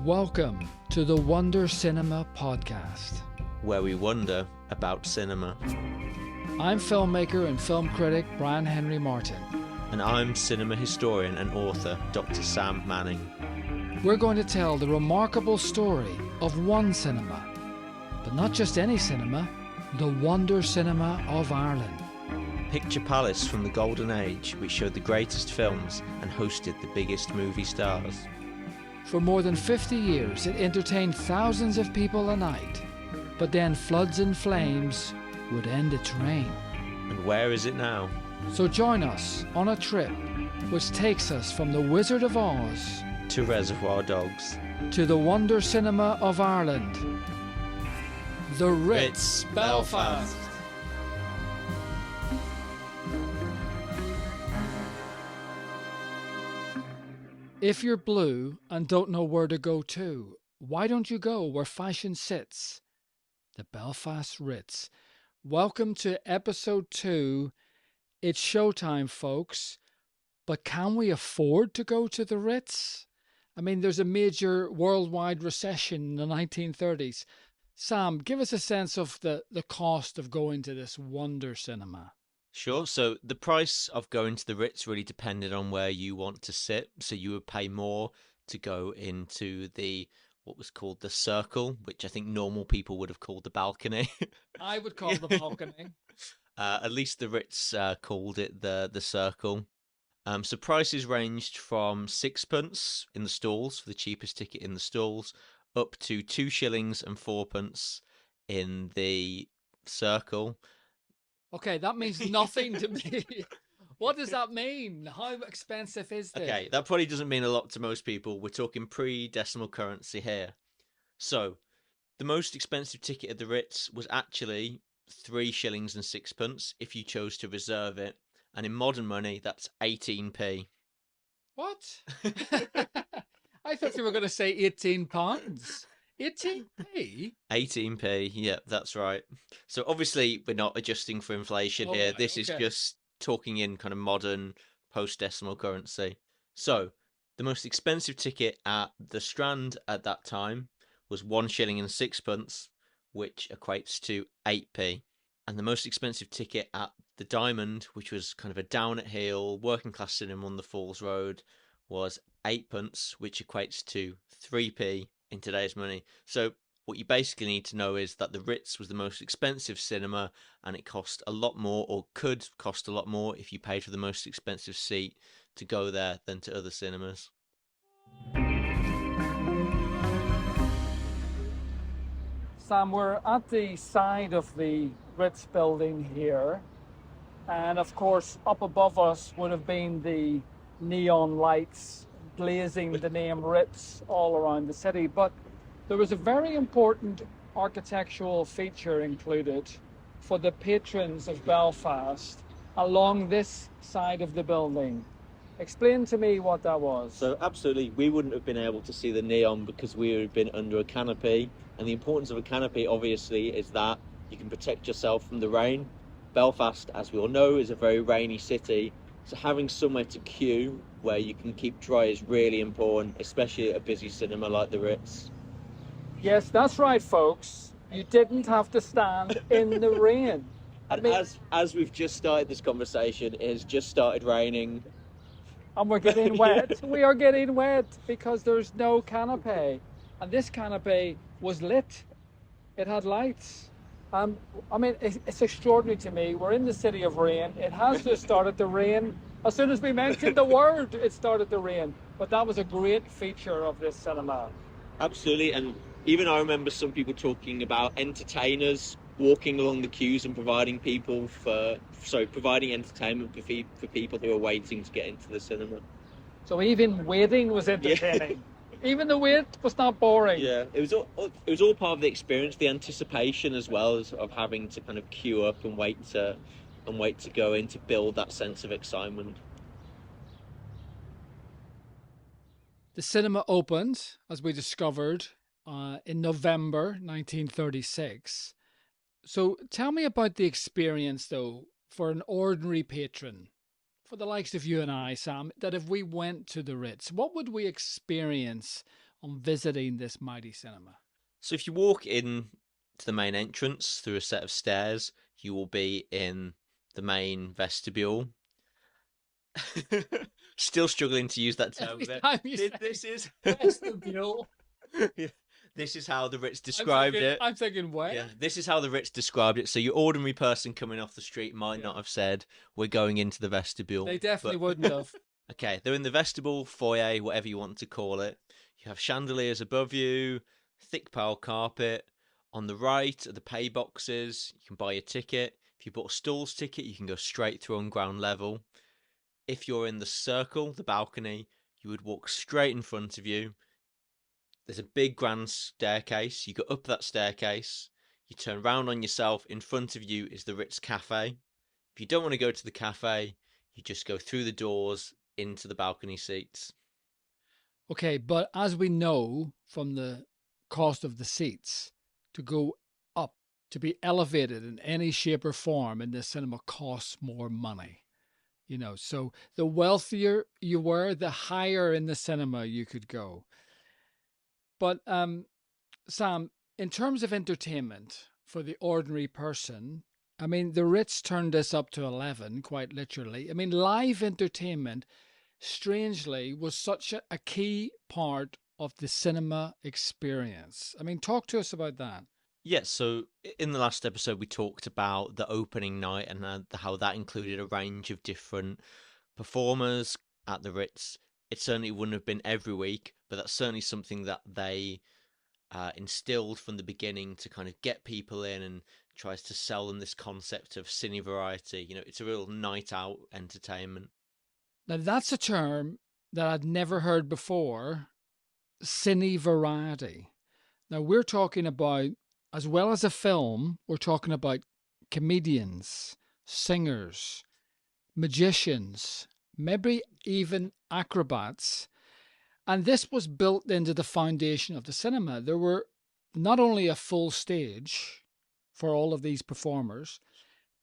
Welcome to the Wonder Cinema podcast, where we wonder about cinema. I'm filmmaker and film critic Brian Henry Martin. And I'm cinema historian and author Dr. Sam Manning. We're going to tell the remarkable story of one cinema, but not just any cinema, the Wonder Cinema of Ireland. Picture Palace from the Golden Age, which showed the greatest films and hosted the biggest movie stars. For more than 50 years, it entertained thousands of people a night, but then floods and flames would end its reign. And where is it now? So join us on a trip which takes us from the Wizard of Oz to Reservoir Dogs to the Wonder Cinema of Ireland, the Ritz, Belfast. If you're blue and don't know where to go to, why don't you go where fashion sits? The Belfast Ritz. Welcome to episode 2. It's showtime, folks. But can we afford to go to the Ritz? I mean, there's a major worldwide recession in the 1930s. Sam, give us a sense of the cost of going to this wonder cinema. Sure. So the price of going to the Ritz really depended on where you want to sit. So you would pay more to go into what was called the circle, which I think normal people would have called the balcony. I would call the balcony. At least the Ritz called it the circle. So prices ranged from sixpence in the stalls for the cheapest ticket in the stalls, up to 2 shillings and 4pence in the circle. Okay, that means nothing to me. What does that mean? How expensive is this? Okay, that probably doesn't mean a lot to most people. We're talking pre-decimal currency here. So, the most expensive ticket at the Ritz was actually 3 shillings and 6pence if you chose to reserve it. And in modern money, that's 18p. What? I thought you were going to say 18 pounds. 18p? 18p, yeah, that's right. So obviously we're not adjusting for inflation here. Right, this is just talking in kind of modern post-decimal currency. So the most expensive ticket at the Strand at that time was 1 shilling and 6pence, which equates to 8p. And the most expensive ticket at the Diamond, which was kind of a down at heel working class cinema on the Falls Road, was 8pence, which equates to 3p in today's money. So what you basically need to know is that the Ritz was the most expensive cinema, and it cost a lot more, or could cost a lot more, if you paid for the most expensive seat to go there than to other cinemas. Sam, we're at the side of the Ritz building here, and of course up above us would have been the neon lights blazing the name Ritz all around the city. But there was a very important architectural feature included for the patrons of Belfast along this side of the building. Explain to me what that was. So absolutely, we wouldn't have been able to see the neon because we would have been under a canopy. And the importance of a canopy, obviously, is that you can protect yourself from the rain. Belfast, as we all know, is a very rainy city. So having somewhere to queue where you can keep dry is really important, especially at a busy cinema like the Ritz. Yes, that's right, folks. You didn't have to stand in the rain. And as we've just started this conversation, it has just started raining. And we're getting wet. We are getting wet because there's no canopy. And this canopy was lit. It had lights. I mean, it's extraordinary to me. We're in the city of rain. It has just started to rain. As soon as we mentioned the word, it started to rain. But that was a great feature of this cinema. Absolutely. And even I remember some people talking about entertainers walking along the queues and providing entertainment for people who are waiting to get into the cinema. So even waiting was entertaining. Yeah. Even the wait was not boring. Yeah, it was all part of the experience, the anticipation as well as of having to kind of queue up and wait to go in to build that sense of excitement. The cinema opened, as we discovered, in November 1936. So tell me about the experience, though, for an ordinary patron, for the likes of you and I, Sam, that if we went to the Ritz, what would we experience on visiting this mighty cinema? So if you walk in to the main entrance through a set of stairs, you will be in the main vestibule. Still struggling to use that term Every there. time you say This is vestibule, Yeah. This is how the Ritz I'm described thinking, it. I'm thinking, where? Yeah, this is how the Ritz described it. So your ordinary person coming off the street might Yeah, not have said we're going into the vestibule, they definitely but wouldn't have. okay, they're in the vestibule, foyer, whatever you want to call it. You have chandeliers above you, thick pile carpet. On the right are the pay boxes. You can buy a ticket. If you bought a stalls ticket, you can go straight through on ground level. If you're in the circle, the balcony, you would walk straight in front of you. There's a big grand staircase. You go up that staircase. You turn round on yourself. In front of you is the Ritz Cafe. If you don't want to go to the cafe, you just go through the doors into the balcony seats. Okay, but as we know from the cost of the seats, to go up, to be elevated in any shape or form in this cinema costs more money. So the wealthier you were, the higher in the cinema you could go. But Sam, in terms of entertainment for the ordinary person, I mean, the Ritz turned this up to 11, quite literally. I mean, live entertainment, strangely, was such a key part of the cinema experience. I mean, talk to us about that. Yes, so in the last episode, we talked about the opening night and how that included a range of different performers at the Ritz. It certainly wouldn't have been every week, but that's certainly something that they instilled from the beginning to kind of get people in and tries to sell them this concept of cine variety. It's a real night out entertainment. Now, that's a term that I'd never heard before, cine variety. Now, we're talking about, as well as a film, we're talking about comedians, singers, magicians, maybe even acrobats. And this was built into the foundation of the cinema. There were not only a full stage for all of these performers,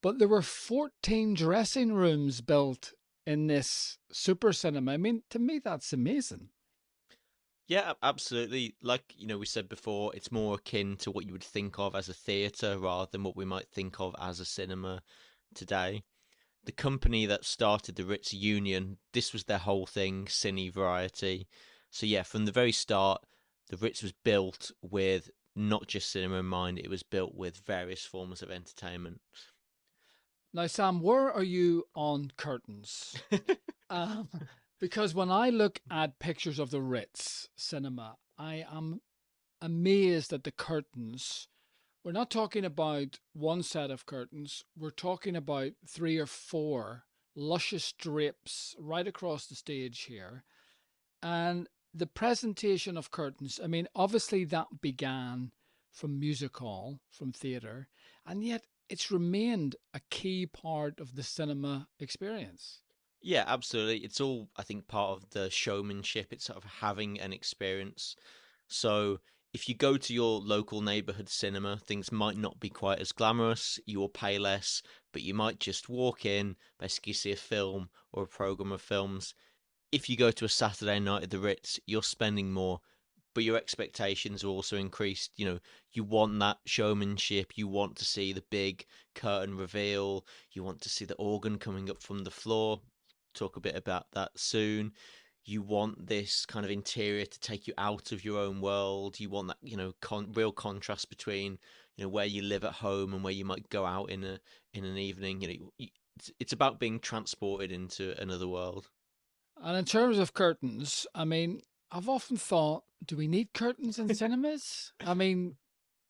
but there were 14 dressing rooms built in this super cinema. I mean, to me, that's amazing. Yeah, absolutely. Like, we said before, it's more akin to what you would think of as a theatre rather than what we might think of as a cinema today. The company that started the Ritz Union, this was their whole thing, cine variety. So yeah, from the very start, the Ritz was built with not just cinema in mind, it was built with various forms of entertainment. Now, Sam, where are you on curtains? Um, because when I look at pictures of the Ritz cinema, I am amazed at the curtains. We're not talking about one set of curtains, we're talking about three or four luscious drapes right across the stage here. And the presentation of curtains, I mean, obviously that began from music hall, from theatre, and yet it's remained a key part of the cinema experience. Yeah, absolutely. It's all, I think, part of the showmanship. It's sort of having an experience. So if you go to your local neighborhood cinema, things might not be quite as glamorous. You will pay less, but you might just walk in, basically see a film or a program of films. If you go to a Saturday night at the Ritz, you're spending more, but your expectations are also increased. You want that showmanship. You want to see the big curtain reveal. You want to see the organ coming up from the floor. Talk a bit about that soon. You want this kind of interior to take you out of your own world. You want that, real contrast between, where you live at home and where you might go out in an evening. It's about being transported into another world. And in terms of curtains, I mean, I've often thought, do we need curtains in cinemas? I mean,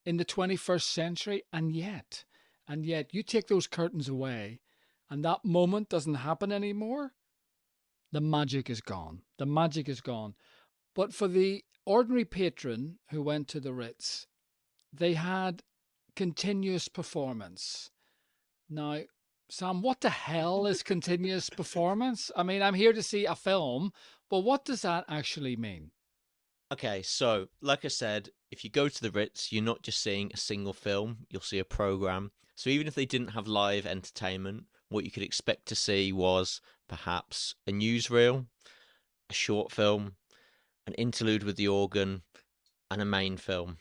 in the 21st century, and yet you take those curtains away and that moment doesn't happen anymore, the magic is gone. The magic is gone. But for the ordinary patron who went to the Ritz, they had continuous performance. Now, Sam, what the hell is continuous performance? I mean, I'm here to see a film, but what does that actually mean? Okay, so like I said, if you go to the Ritz, you're not just seeing a single film, you'll see a program. So even if they didn't have live entertainment, what you could expect to see was perhaps a newsreel, a short film, an interlude with the organ, and a main film.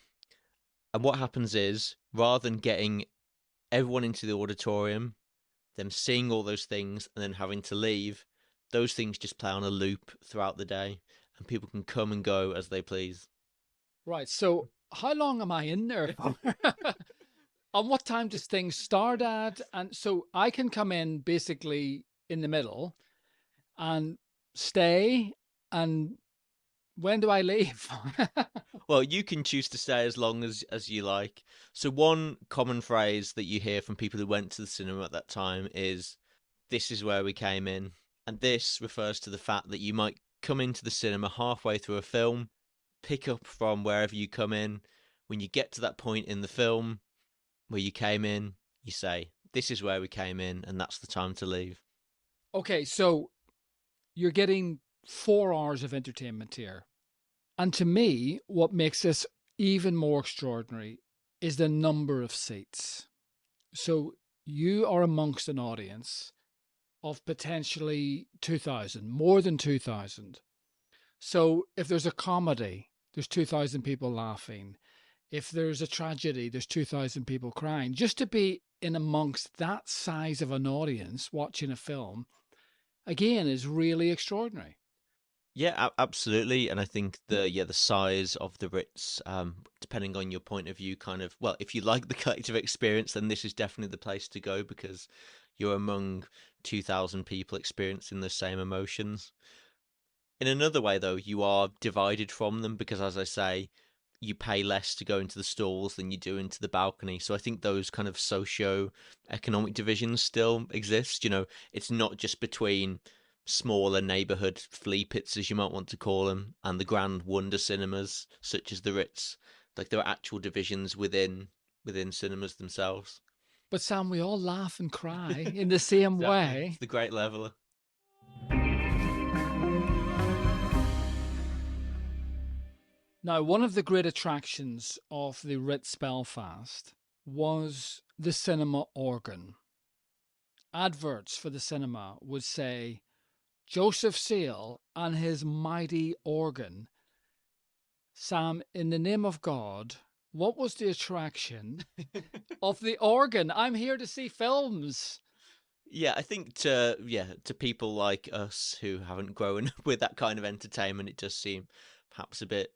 And what happens is, rather than getting everyone into the auditorium, them seeing all those things, and then having to leave, those things just play on a loop throughout the day, and people can come and go as they please. Right. So how long am I in there for? And what time does things start at? And so I can come in basically in the middle and stay. And when do I leave? Well, you can choose to stay as long as you like. So one common phrase that you hear from people who went to the cinema at that time is, "This is where we came in." And this refers to the fact that you might come into the cinema halfway through a film, pick up from wherever you come in. When you get to that point in the film where you came in, you say, "This is where we came in," and that's the time to leave. Okay, so you're getting 4 hours of entertainment here. And to me, what makes this even more extraordinary is the number of seats. So you are amongst an audience of potentially 2,000, more than 2,000. So if there's a comedy, there's 2,000 people laughing. If there's a tragedy, there's 2,000 people crying. Just to be in amongst that size of an audience watching a film, again, is really extraordinary. Yeah, absolutely, and I think the size of the Ritz, depending on your point of view, kind of well, if you like the collective experience, then this is definitely the place to go because you're among 2,000 people experiencing the same emotions. In another way, though, you are divided from them because, as I say, you pay less to go into the stalls than you do into the balcony. So I think those kind of socio-economic divisions still exist. It's not just between smaller neighborhood flea pits, as you might want to call them, and the grand wonder cinemas such as the Ritz. Like there are actual divisions within cinemas themselves. But Sam, we all laugh and cry in the same Exactly, it's way. the great leveler. Now, one of the great attractions of the Ritz Belfast was the cinema organ. Adverts for the cinema would say, Joseph Seal and his mighty organ. Sam, in the name of God, what was the attraction of the organ? I'm here to see films. Yeah, I think to people like us who haven't grown up with that kind of entertainment, it does seem perhaps a bit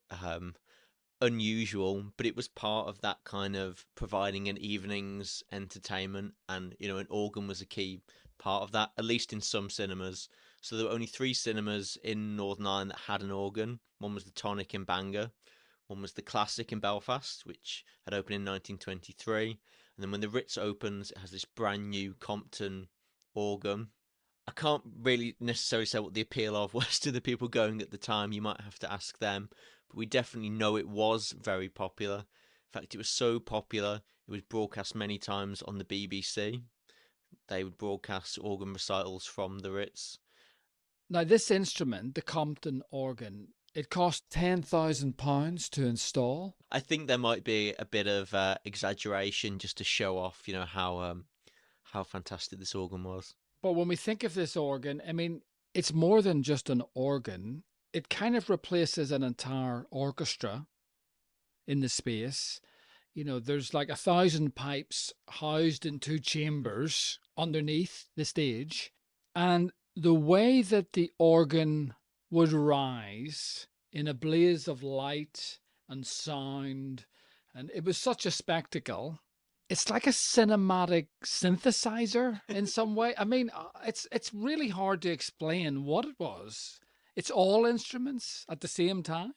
unusual, but it was part of that kind of providing an evening's entertainment, and an organ was a key part of that, at least in some cinemas. So there were only three cinemas in Northern Ireland that had an organ. One was the Tonic in Bangor, one was the Classic in Belfast, which had opened in 1923, and then when the Ritz opens, it has this brand new Compton organ. I can't really necessarily say what the appeal of was to the people going at the time. You might have to ask them, but we definitely know it was very popular. In fact, it was so popular, it was broadcast many times on the BBC. They would broadcast organ recitals from the Ritz. Now, this instrument, the Compton organ, it cost £10,000 to install. I think there might be a bit of exaggeration just to show off, how fantastic this organ was. But when we think of this organ, I mean, it's more than just an organ. It kind of replaces an entire orchestra in the space. There's like 1,000 pipes housed in two chambers underneath the stage. And the way that the organ would rise in a blaze of light and sound, and it was such a spectacle. It's like a cinematic synthesizer in some way. I mean, it's really hard to explain what it was. It's all instruments at the same time.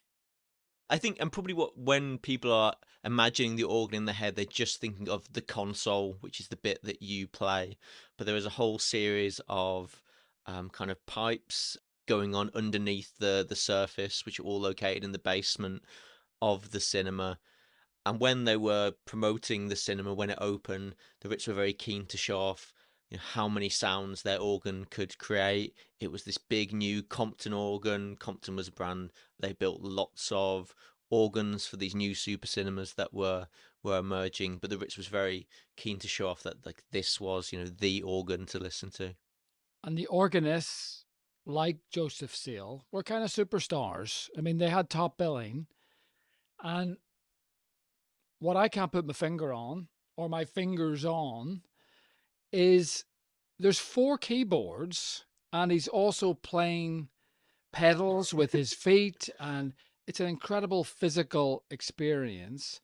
I think, and probably what when people are imagining the organ in their head, they're just thinking of the console, which is the bit that you play. But there is a whole series of kind of pipes going on underneath the surface, which are all located in the basement of the cinema. And when they were promoting the cinema when it opened, the Ritz were very keen to show off how many sounds their organ could create. It was this big new Compton organ. Compton was a brand. They built lots of organs for these new super cinemas that were emerging. But the Ritz was very keen to show off that like this was the organ to listen to. And the organist like Joseph Seal, were kind of superstars. I mean, they had top billing. And what I can't put my finger on, or my fingers on, is there's four keyboards, and he's also playing pedals with his feet, and it's an incredible physical experience.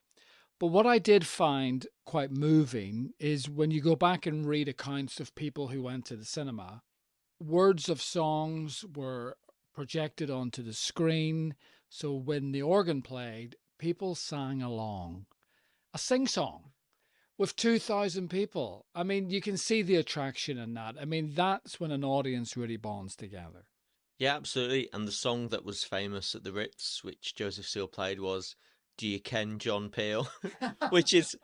But what I did find quite moving is when you go back and read accounts of people who went to the cinema, words of songs were projected onto the screen. So when the organ played, people sang along. A sing song with 2,000 people. I mean, you can see the attraction in that. I mean, that's when an audience really bonds together. Yeah, absolutely. And the song that was famous at the Ritz, which Joseph Seal played, was "Do You Ken John Peel," which is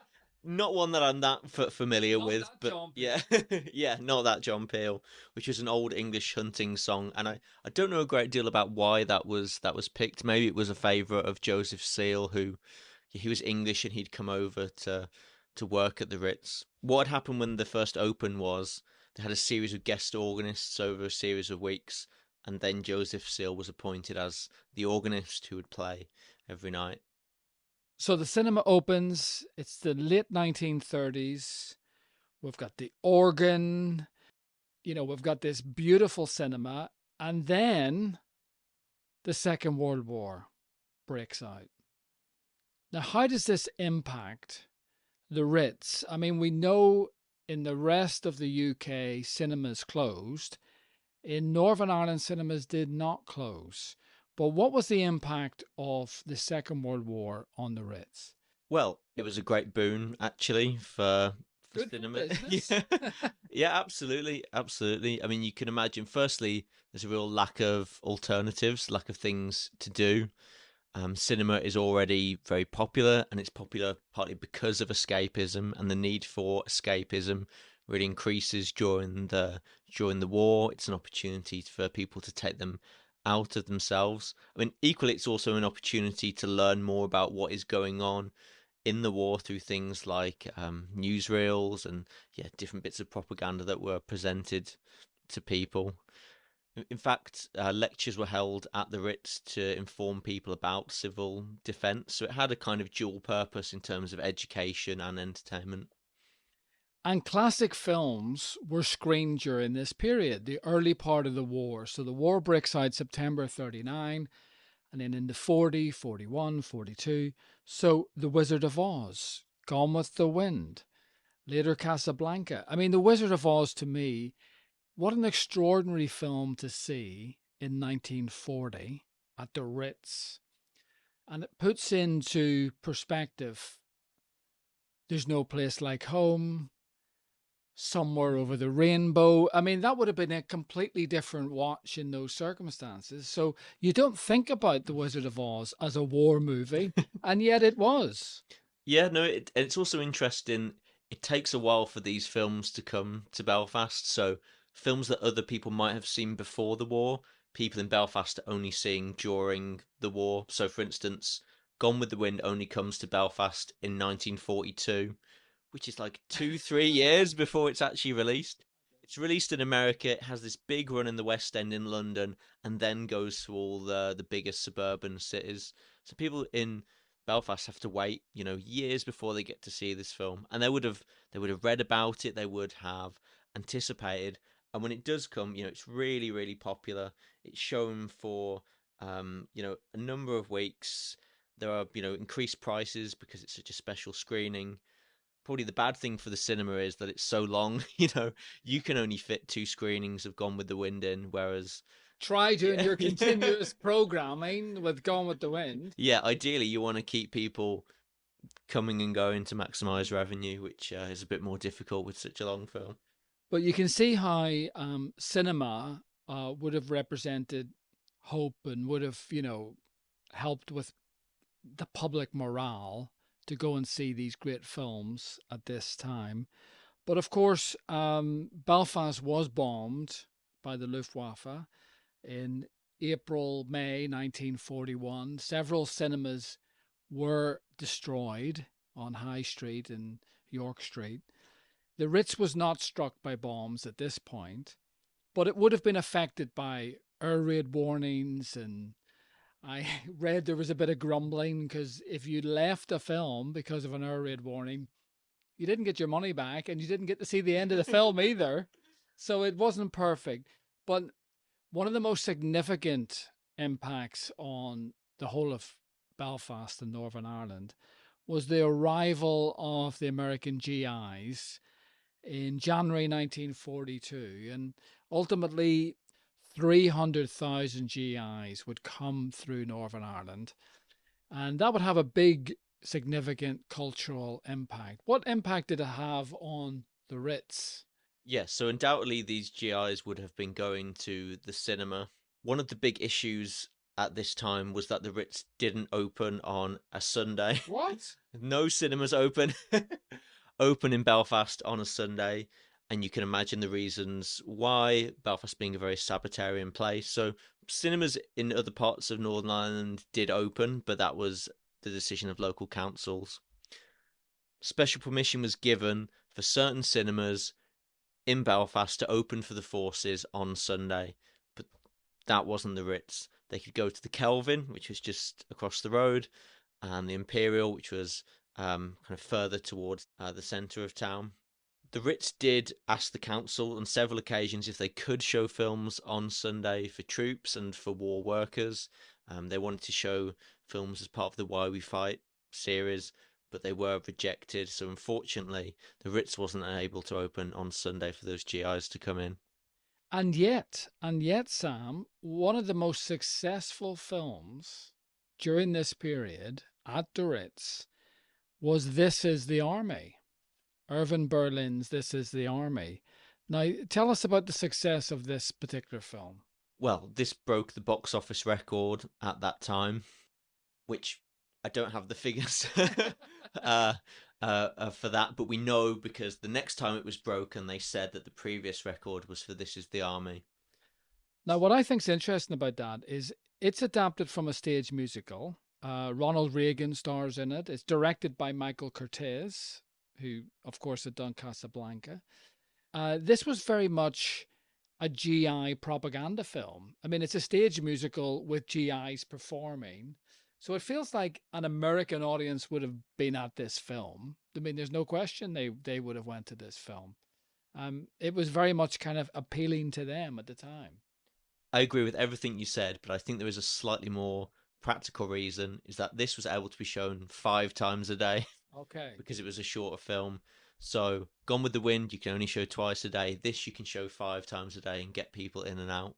not one that I'm that familiar Not with, that but John yeah, Peel. yeah, not that John Peel, which is an old English hunting song, and I don't know a great deal about why that was picked. Maybe it was a favourite of Joseph Seal, who he was English and he'd come over to work at the Ritz. What had happened when the first opened was they had a series of guest organists over a series of weeks, and then Joseph Seal was appointed as the organist who would play every night. So the cinema opens, it's the late 1930s. We've got the organ, we've got this beautiful cinema, and then the Second World War breaks out. Now, how does this impact the Ritz? I mean, we know in the rest of the UK, cinemas closed. In Northern Ireland, cinemas did not close. But what was the impact of the Second World War on the Ritz? Well, it was a great boon actually for Good for cinema. business. Yeah, yeah, absolutely, absolutely. I mean, you can imagine. Firstly, there's a real lack of alternatives, lack of things to do. Cinema is already very popular, and it's popular partly because of escapism, and the need for escapism really increases during the war. It's an opportunity for people to take them out of themselves. I mean, equally, it's also an opportunity to learn more about what is going on in the war through things like newsreels and yeah, different bits of propaganda that were presented to people. In fact, lectures were held at the Ritz to inform people about civil defence, so it had a kind of dual purpose in terms of education and entertainment. And classic films were screened during this period, the early part of the war. So the war breaks out September 39, and then in the 40, 41, 42. So The Wizard of Oz, Gone with the Wind, later Casablanca. I mean, The Wizard of Oz to me, what an extraordinary film to see in 1940 at the Ritz. And it puts into perspective There's No Place Like Home, Somewhere Over the Rainbow. I mean, that would have been a completely different watch in those circumstances. So you don't think about The Wizard of Oz as a war movie, and yet it was. Yeah, no, it's also interesting. It takes a while for these films to come to Belfast. So, films that other people might have seen before the war, people in Belfast are only seeing during the war. So, for instance, Gone with the Wind only comes to Belfast in 1942, which is like 2, 3 years before it's actually released. It's released in America. It has this big run in the West End in London, and then goes to all the biggest suburban cities. So people in Belfast have to wait, years before they get to see this film, and they would have read about it, they would have anticipated, and when it does come, it's really really popular. It's shown for a number of weeks. There are increased prices because it's such a special screening. Probably the bad thing for the cinema is that it's so long. You can only fit two screenings of Gone with the Wind in, whereas Try doing yeah, your yeah, continuous programming with Gone with the Wind. yeah. Ideally, you want to keep people coming and going to maximize revenue, which is a bit more difficult with such a long film. But you can see how cinema would have represented hope and would have, helped with the public morale to go and see these great films at this time. But of course, Belfast was bombed by the Luftwaffe in April, May 1941. Several cinemas were destroyed on High Street and York Street. The Ritz was not struck by bombs at this point, but it would have been affected by air raid warnings, and I read there was a bit of grumbling because if you left a film because of an air raid warning, you didn't get your money back and you didn't get to see the end of the film either. So it wasn't perfect. But one of the most significant impacts on the whole of Belfast and Northern Ireland was the arrival of the American GIs in January 1942. And ultimately, 300,000 GIs would come through Northern Ireland. And that would have a big, significant cultural impact. What impact did it have on the Ritz? Yes, so undoubtedly these GIs would have been going to the cinema. One of the big issues at this time was that the Ritz didn't open on a Sunday. What? No cinemas open open in Belfast on a Sunday, and you can imagine the reasons why, Belfast being a very Sabbatarian place. So cinemas in other parts of Northern Ireland did open, but that was the decision of local councils. Special permission was given for certain cinemas in Belfast to open for the forces on Sunday, but that wasn't the Ritz. They could go to the Kelvin, which was just across the road, and the Imperial, which was kind of further towards the centre of town. The Ritz did ask the council on several occasions if they could show films on Sunday for troops and for war workers. They wanted to show films as part of the Why We Fight series, but they were rejected. So unfortunately, the Ritz wasn't able to open on Sunday for those GIs to come in. And yet, Sam, one of the most successful films during this period at the Ritz was This Is the Army, Irving Berlin's This Is the Army. Now, tell us about the success of this particular film. Well, this broke the box office record at that time, which I don't have the figures uh, for that, but we know because the next time it was broken, they said that the previous record was for This Is the Army. Now, what I think's interesting about that is it's adapted from a stage musical. Ronald Reagan stars in it. It's directed by Michael Curtiz, who, of course, had done Casablanca. This was very much a GI propaganda film. I mean, it's a stage musical with GIs performing. So it feels like an American audience would have been at this film. I mean, there's no question they would have went to this film. It was very much kind of appealing to them at the time. I agree with everything you said, but I think there is a slightly more practical reason is that this was able to be shown 5 times a day Okay. because it was a shorter film. So, Gone with the Wind, you can only show twice a day. This you can show 5 times a day and get people in and out.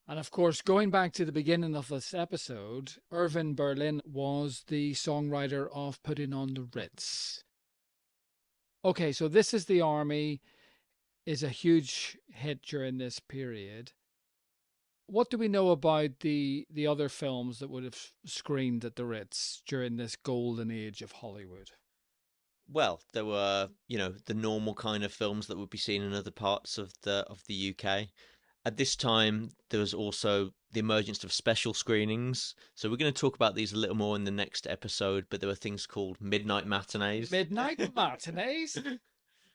And of course, going back to the beginning of this episode, Irving Berlin was the songwriter of Putting on the Ritz. Okay, so This Is the Army is a huge hit during this period. What do we know about the other films that would have screened at the Ritz during this golden age of Hollywood? Well, there were, the normal kind of films that would be seen in other parts of the UK. At this time, there was also the emergence of special screenings. So we're going to talk about these a little more in the next episode, but there were things called midnight matinees. Midnight matinees?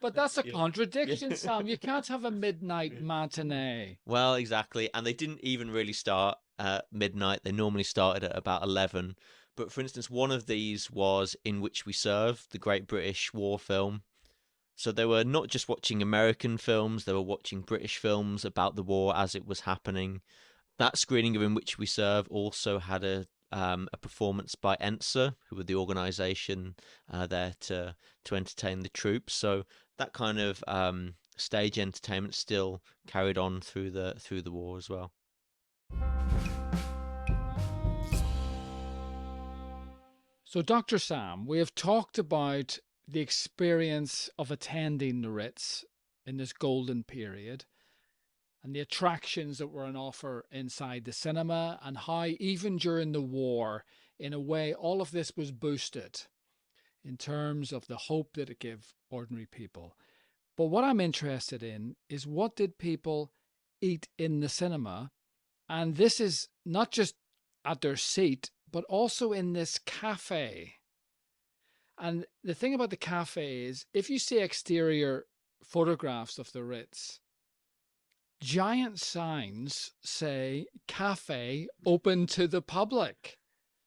But that's a Yeah. contradiction, Sam. You can't have a midnight matinee. Well, exactly. And they didn't even really start at midnight. They normally started at about 11. But for instance, one of these was In Which We Serve, the Great British War film. So they were not just watching American films, they were watching British films about the war as it was happening. That screening of In Which We Serve also had a performance by ENSA, who were the organisation there to entertain the troops. So that kind of stage entertainment still carried on through the war as well. So, Dr. Sam, we have talked about the experience of attending the Ritz in this golden period and the attractions that were on offer inside the cinema, and how, even during the war, in a way, all of this was boosted in terms of the hope that it gave ordinary people. But what I'm interested in is, what did people eat in the cinema? And this is not just at their seat, but also in this cafe. And the thing about the cafe is, if you see exterior photographs of the Ritz, giant signs say cafe open to the public.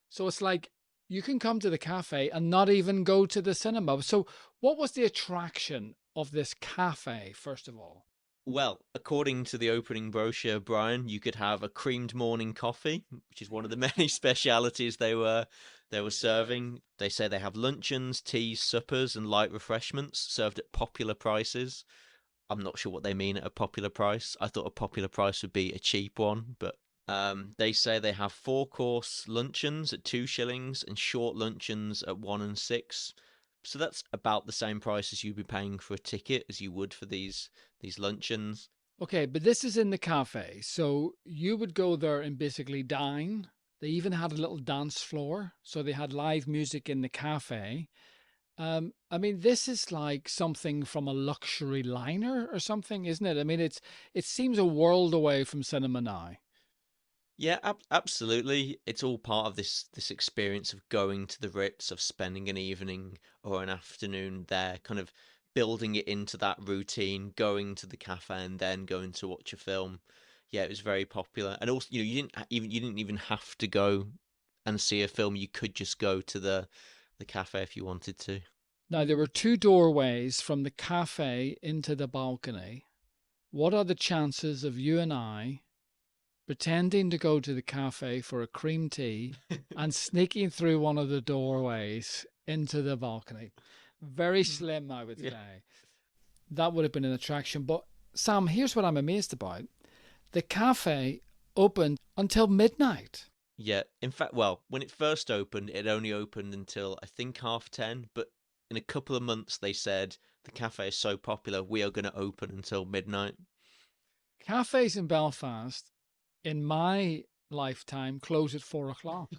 So it's like you can come to the cafe and not even go to the cinema. So, what was the attraction of this cafe, first of all? Well, according to the opening brochure, Brian, you could have a creamed morning coffee, which is one of the many specialities they were serving. They say they have luncheons, teas, suppers, and light refreshments served at popular prices. I'm not sure what they mean at a popular price. I thought a popular price would be a cheap one, but they say they have four-course luncheons at 2 shillings and short luncheons at 1 and 6. So that's about the same price as you'd be paying for a ticket as you would for these luncheons. Okay, but this is in the cafe. So you would go there and basically dine. They even had a little dance floor. So they had live music in the cafe. I mean, this is like something from a luxury liner or something, isn't it? I mean, it seems a world away from cinema now. Yeah, absolutely. It's all part of this experience of going to the Ritz, of spending an evening or an afternoon there, kind of building it into that routine, going to the cafe and then going to watch a film. Yeah, it was very popular. And also, you didn't even have to go and see a film. You could just go to the cafe if you wanted to. Now, there were two doorways from the cafe into the balcony. What are the chances of you and I pretending to go to the cafe for a cream tea and sneaking through one of the doorways into the balcony? Very slim, I would Yeah. say. That would have been an attraction. But Sam, here's what I'm amazed about. The cafe opened until midnight. Yeah, in fact, well, when it first opened, it only opened until I think 10:30, but in a couple of months they said the cafe is so popular, we are going to open until midnight. Cafes in Belfast, in my lifetime, close at 4 o'clock.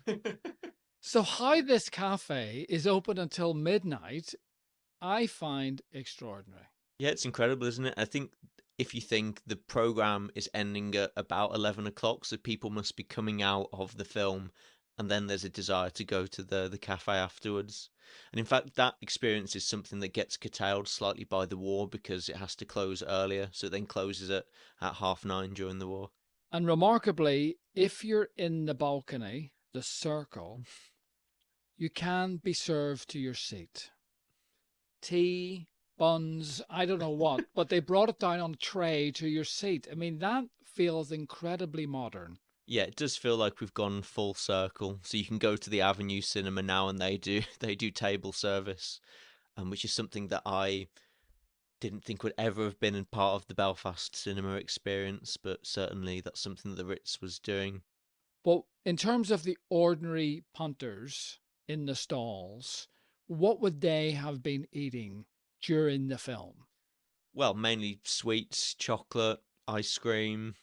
So, how this cafe is open until midnight, I find extraordinary. Yeah, it's incredible, isn't it? I think if you think the program is ending at about 11 o'clock, so people must be coming out of the film, and then there's a desire to go to the cafe afterwards. And in fact, that experience is something that gets curtailed slightly by the war because it has to close earlier, so it then closes at 9:30 during the war. And remarkably, if you're in the balcony, the circle, you can be served to your seat. Tea, buns, I don't know what, but they brought it down on a tray to your seat. I mean, that feels incredibly modern. Yeah, it does feel like we've gone full circle. So you can go to the Avenue Cinema now, and they do table service, which is something that I didn't think would ever have been a part of the Belfast cinema experience, but certainly that's something that the Ritz was doing. But in terms of the ordinary punters in the stalls, what would they have been eating during the film? Well, mainly sweets, chocolate, ice cream,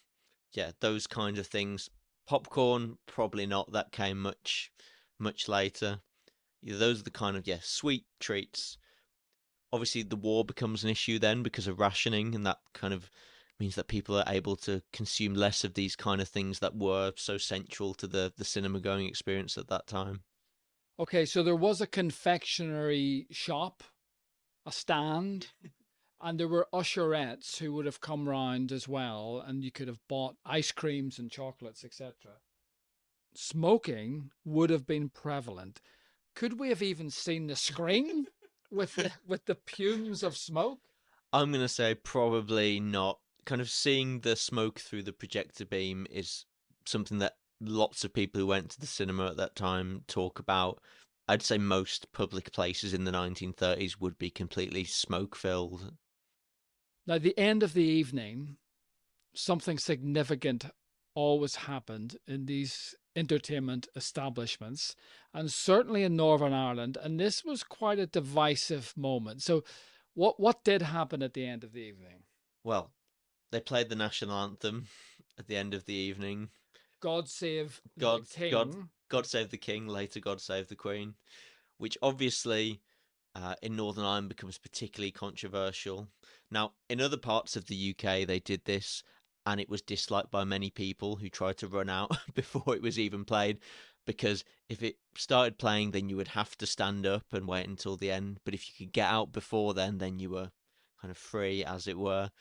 yeah, those kind of things. Popcorn, probably not. That came much later. Yeah, those are the kind of, yeah, sweet treats. Obviously, the war becomes an issue then because of rationing, and that kind of means that people are able to consume less of these kind of things that were so central to the cinema going experience at that time. Okay, so there was a confectionery shop, a stand, and there were usherettes who would have come round as well, and you could have bought ice creams and chocolates, etc. Smoking would have been prevalent. Could we have even seen the screen with the fumes of smoke? I'm gonna say probably not. Kind of seeing the smoke through the projector beam is something that lots of people who went to the cinema at that time talk about. I'd say most public places in the 1930s would be completely smoke filled. Now, at the end of the evening, something significant always happened in these entertainment establishments, and certainly in Northern Ireland. And this was quite a divisive moment. So, what did happen at the end of the evening? Well, they played the national anthem at the end of the evening. God save the God, God, king. God save the king. Later, God save the queen. Which obviously in Northern Ireland becomes particularly controversial. Now, in other parts of the UK, they did this, and it was disliked by many people who tried to run out before it was even played, because if it started playing, then you would have to stand up and wait until the end. But if you could get out before then you were kind of free, as it were.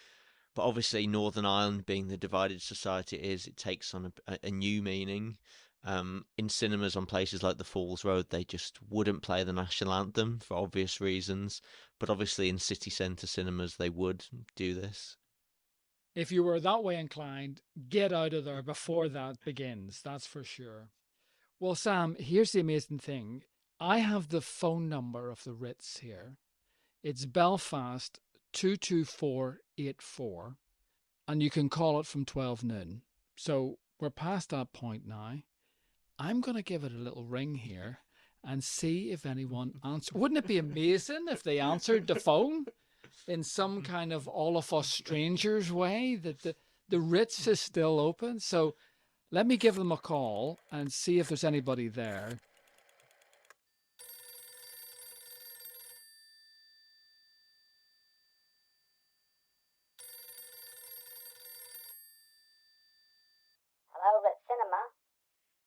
But obviously, Northern Ireland being the divided society it is, it takes on a new meaning. In cinemas on places like the Falls Road, they just wouldn't play the national anthem for obvious reasons. But obviously, in city centre cinemas, they would do this. If you were that way inclined, get out of there before that begins, that's for sure. Well, Sam, here's the amazing thing. I have the phone number of the Ritz here. It's Belfast 22484, and you can call it from 12 noon. So we're past that point now. I'm going to give it a little ring here and see if anyone answers. Wouldn't it be amazing if they answered the phone in some kind of all of us strangers way, that the Ritz is still open? So let me give them a call and see if there's anybody there. Hello, Ritz Cinema.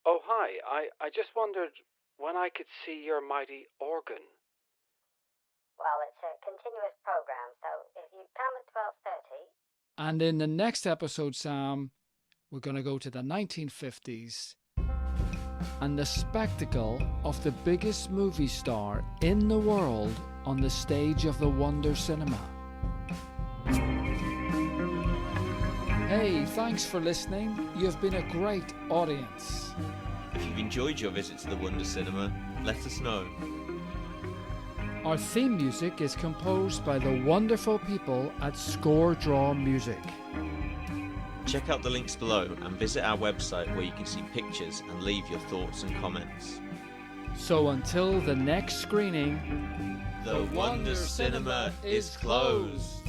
Oh, hi. I just wondered when I could see your mighty organ. Well, it's a continuous program, so if you come at 12:30... And in the next episode, Sam, we're going to go to the 1950s and the spectacle of the biggest movie star in the world on the stage of the Wonder Cinema. Hey, thanks for listening. You've been a great audience. If you've enjoyed your visit to the Wonder Cinema, let us know. Our theme music is composed by the wonderful people at Score Draw Music. Check out the links below and visit our website where you can see pictures and leave your thoughts and comments. So until the next screening, The Wonder Cinema is closed.